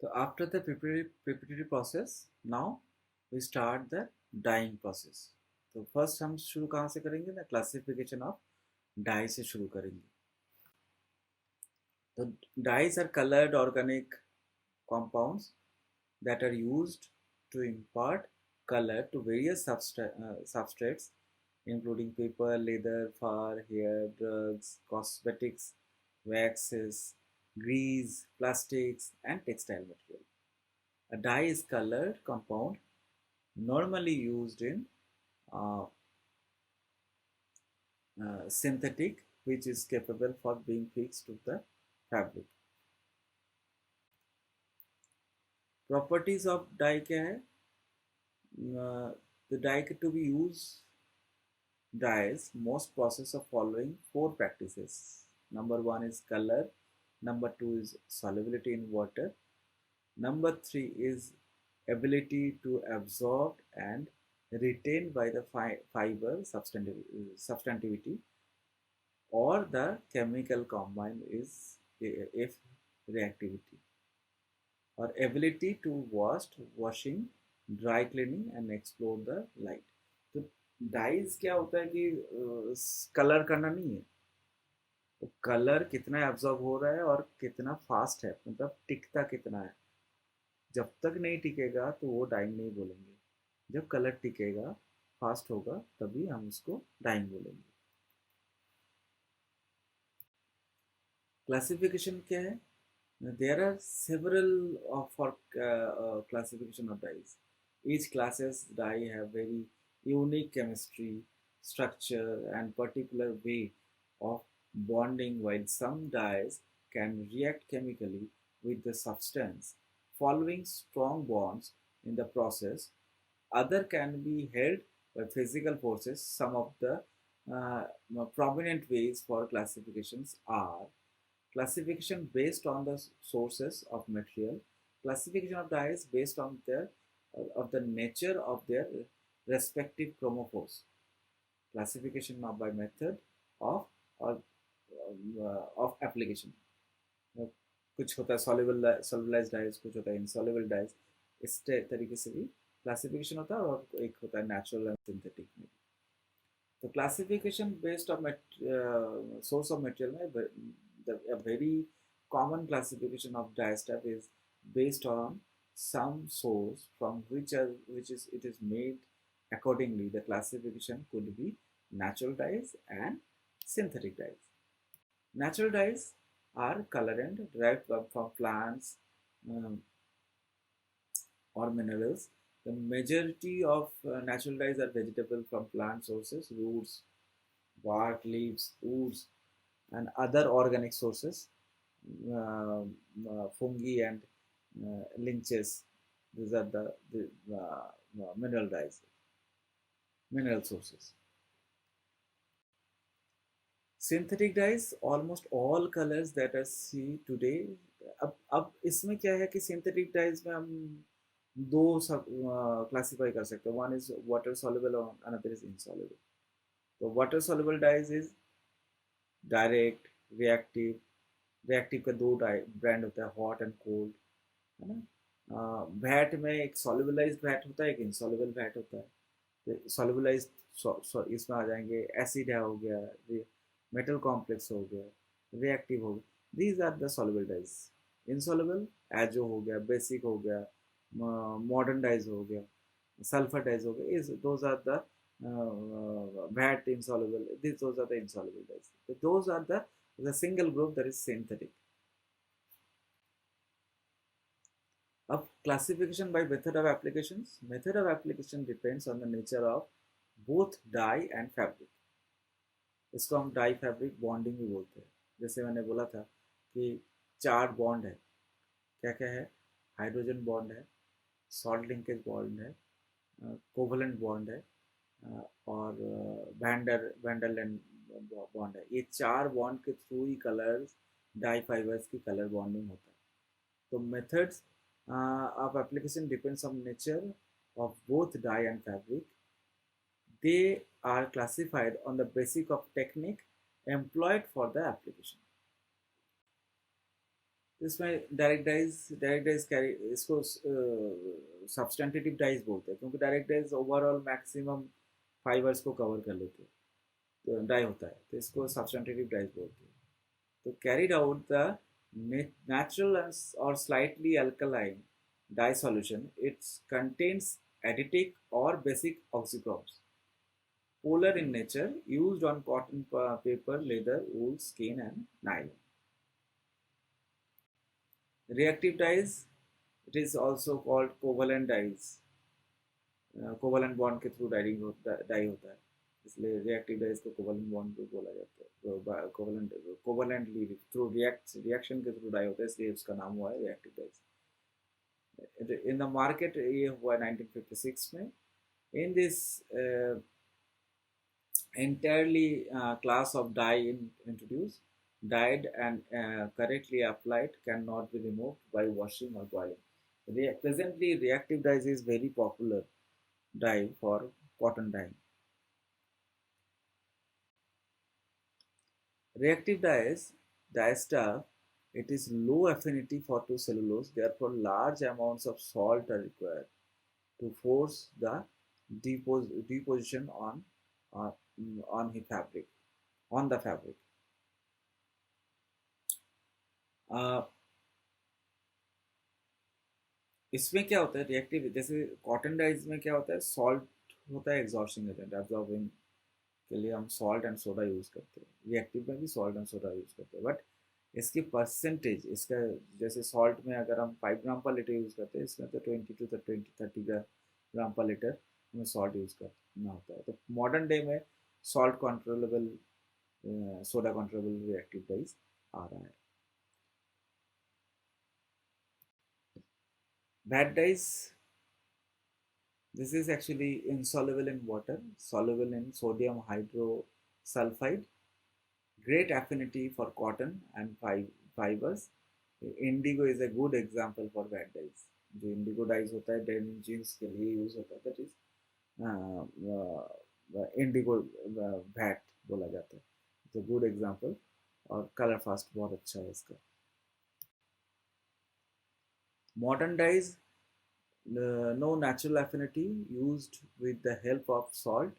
So after the preparatory process, now we start the dyeing process. तो first हम शुरू कहाँ से करेंगे ना, क्लासिफिकेशन ऑफ डाई से शुरू करेंगे. तो dyes are colored organic compounds that are used to impart color to various substrates including paper, leather, fur, hair, drugs, cosmetics, waxes, grease, plastics, and textile material. A dye is colored compound normally used in uh, synthetic, which is capable for being fixed to the fabric. Properties of dye क्या है? The dye to be used dyes most process of following four practices. Number one is color. Number two is solubility in water. Number three is ability to absorb and retain by the fiber substantivity, or the chemical combine is if reactivity, or ability to washing, dry cleaning and explore the light. तो dies क्या होता है कि colour करना नहीं है, तो colour कितना एब्जॉर्ब हो रहा है और कितना फास्ट है, मतलब टिकता कितना है. जब तक नहीं टिकेगा तो वो डाइंग नहीं बोलेंगे. जब कलर टिकेगा, फास्ट होगा, तभी हम उसको डाइंग बोलेंगे. क्लासिफिकेशन क्या है? There are several for classification of dyes. Each classes dye have very unique chemistry, structure, and particular way of bonding. While some dyes can react chemically with the substance, following strong bonds in the process, other can be held by physical forces. Some of the uh, prominent ways for classifications are classification based on the sources of material, classification of dyes based on their of the nature of their respective chromophores, classification by method of or of application. कुछ होता है solubilized dyes, कुछ होता है insoluble dyes. इस तरीके से भी क्लासिफिकेशन होता है, और एक होता है नेचुरल एंड सिंथेटिक में. तो classification based of source of material में a very common classification of dye stuff is based on some source from which it is made. Accordingly, the classification could be natural dyes and synthetic dyes. Natural dyes are colorant derived from plants or minerals. The majority of natural dyes are vegetable from plant sources, roots, bark, leaves, woods, and other organic sources, uh, fungi and leeches. These are the mineral dyes, mineral sources. Synthetic dyes, almost all colors that are see today. अब इसमें क्या है कि synthetic dies में हम दो classify कर सकते हैं. वन इज वाटर सॉल्युबल और अनदर इज इनसॉल्युबल. तो water soluble dyes is direct, reactive. Reactive का दो ब्रांड होता है, हॉट एंड कोल्ड, है ना. वैट में एक सॉल्युबलाइज्ड वैट होता है, एक इनसॉल्युबल वैट होता है. तो सॉल्युबलाइज्ड इसमें आ जाएंगे एसिड है हो गया, मेटल कॉम्प्लेक्स हो गया, रिएक्टिव हो गया. These are the soluble dyes. Insoluble azo हो गया, बेसिक हो गया, मॉडर्न डाइज हो गया, सल्फर डाइज हो गया. Is those are the VAT insoluble. Those are the insoluble dyes. Those are the single group that is synthetic. Of classification by method of applications. Method of application depends on the nature of both dye and fabric. इसको हम die fabric bonding भी बोलते हैं. जैसे मैंने बोला था कि 4 बॉन्ड है. क्या क्या है? हाइड्रोजन बॉन्ड है, सॉल्ट लिंकेज बॉन्ड है, कोवलेंट बॉन्ड है, और वैंडरलैंड बॉन्ड है. ये 4 बॉन्ड के थ्रू ही कलर्स, डाई फाइबर्स की कलर बॉन्डिंग होता है. तो methods of application depends on nature of both dye and fabric. They are classified on the basis of technique employed for the application. तो इसमें direct dyes carry इसको substantive dyes बोलते हैं, क्योंकि direct dyes overall maximum fibres को cover कर लेते हैं, तो डाई होता है, तो इसको सब्सटेंटिव डाइज बोलते हैं. तो carried out the natural or slightly alkaline dye solution. It contains aditic or basic oxycromes. Polar in nature, used on cotton, paper, leather, wool, skin, and nylon. Reactive dyes, it is also called covalent dyes. Covalent bond के through dye होता है, इसलिए reactive dyes को covalent bond भी बोला जाता है. तो कोवलेंटली थ्रू रिएक्शन के थ्रू डाई होता है, इसलिए उसका नाम हुआ है reactive dyes. In the market ये हुआ 1956 में. In this entirely class of dye introduced, dyed and correctly applied cannot be removed by washing or boiling. Presently, reactive dyes is very popular dye for cotton dyeing. Reactive dyes, diester, it is low affinity for 2-cellulose, therefore large amounts of salt are required to force the deposition uh, on the fabric. Uh, इसमें क्या होता है reactive, जैसे cotton dies में क्या होता है, salt होता है एग्जॉर्बिंग एजेंट, एब्जॉर्बिंग के लिए हम सॉल्ट एंड सोडा यूज़ करते हैं. रिएक्टिव में भी सॉल्ट एंड सोडा यूज़ करते हैं, बट इसकी परसेंटेज, इसका जैसे सॉल्ट में अगर हम 5 ग्राम पर लीटर यूज़ करते हैं, इसमें तो 20 to 30 ग्राम पर लीटर हमें सॉल्ट यूज़ करना होता है. तो मॉडर्न डे में salt controllable, soda controllable reactive dyes आ रहा है. Bad dyes, this is actually insoluble in water, soluble in sodium hydrosulfide, great affinity for cotton and fibers. Indigo is a good example for bad dyes. जो Indigo dies होता है denim jeans के लिए use होता है, that is Indigo VAT बोला जाता है. इट्स अ गुड एग्जांपल, और कलर फास्ट बहुत अच्छा है इसका. Modern dyes, no natural affinity, used with the help of salt.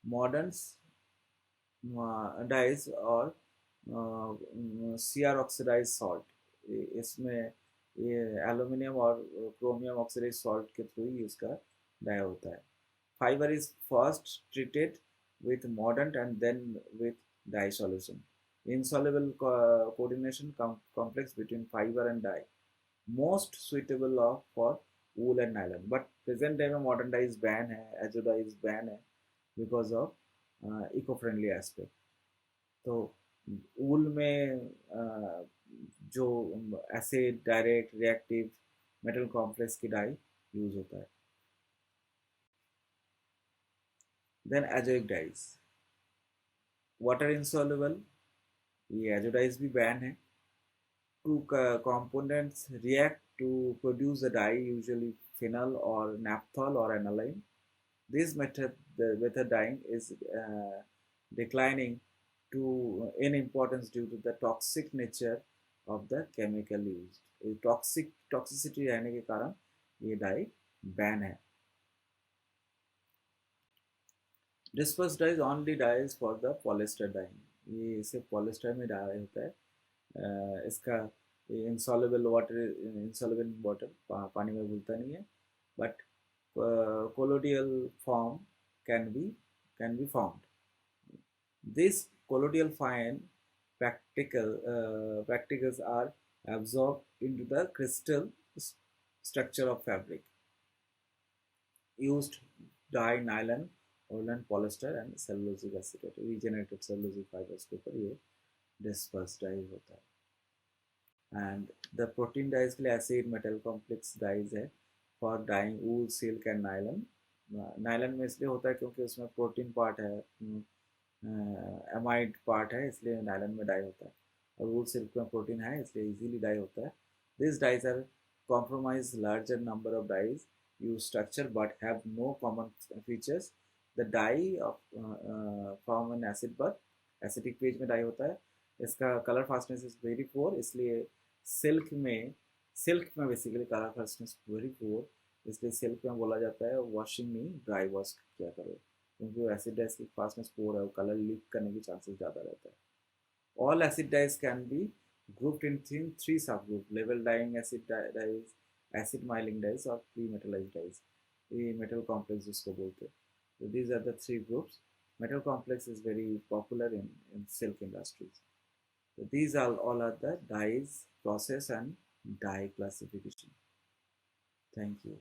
Modern dyes or CR oxidized salt, इसमें ये एल्यूमिनियम और क्रोमियम ऑक्सीडाइज सॉल्ट के थ्रू ही इसका डाई होता है. Fibre is first treated with mordant and then with dye solution. Insoluble coordination complex between fiber and dye, most suitable for wool and nylon. But present day में modern dye ban है, azo dye ban है because of eco-friendly aspect. तो wool में जो acid, direct, reactive, metal complex की dye use होता है. Then azoic dyes, water insoluble, ये एजो डाइज भी बैन है. Two components react to produce a dye, usually phenol or naphthol or aniline. This method dyeing is declining in importance due to the toxic nature of the chemical used. Toxicity रहने के कारण ये die ban है. Disperse dyes only dyes for the polyester dyeing. ये सिर्फ polyester में dye होता है. इसका इंसॉल्युबल वाटर पानी में घुलता नहीं है, but colloidal form can be found. This colloidal fine particles are absorbed into the crystal structure of fabric. Used dye nylon, woolen, polyester and cellulosic acetate, regenerated cellulosic fibers के ऊपर ये disperse dye होता है. And the protein dyes के लिए acid metal complex dyes है for dyeing wool, silk and nylon. Nylon में इसलिए होता है क्योंकि उसमें प्रोटीन पार्ट है, एमाइड पार्ट है, इसलिए नायलन में डाई होता है. और वूल सिल्क में प्रोटीन है, इसलिए इजीली डाई होता है. This dyes are compromise larger number of dyes, use structure but have no common features. The dye of form an acid bath, acidic phase में डाई होता है. इसका colour fastness is very poor, इसलिए silk में basically colour fastness very poor, इसलिए silk में बोला जाता है वॉशिंग नहीं ड्राई वॉश किया करो, क्योंकि वो एसिड डाइज की फास्टनेस पुअर है, वो कलर लीक करने की चांसेस ज़्यादा रहता है। All acid dyes can be grouped into three subgroups: level dyeing acid dyes, acid miling dyes, or pre-metallized dyes. ये metal complex जिसको बोलते हैं. So these are the three groups. Metal complex is very popular in silk industries. So these are all are the dyes process and dye classification. Thank you.